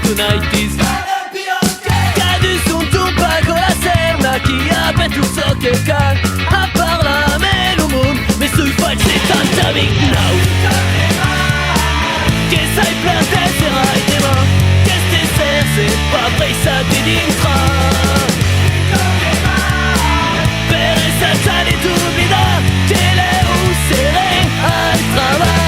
opportunities. Cadus un tumpaco la serna chi ha tu so che can a parla meno moon me sui facci tanta big now che sai planterai te ma che te serve pas presa di dintra per esa tale dubida che le userei al trabalho.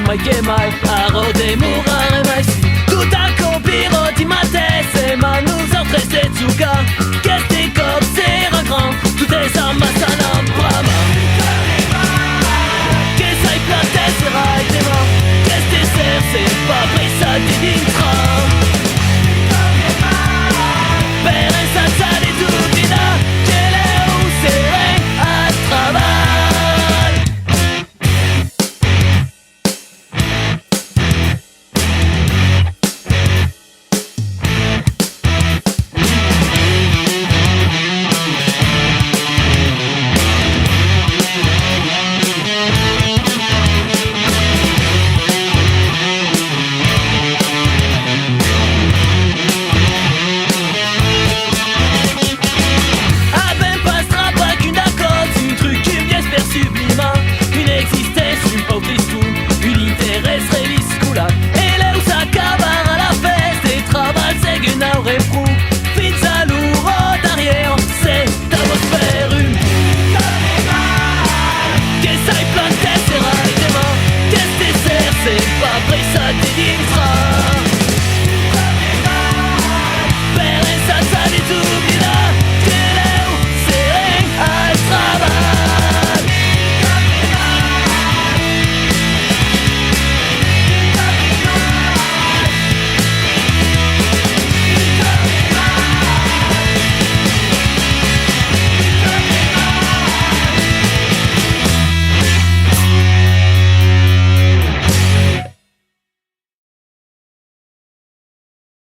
Mai che mai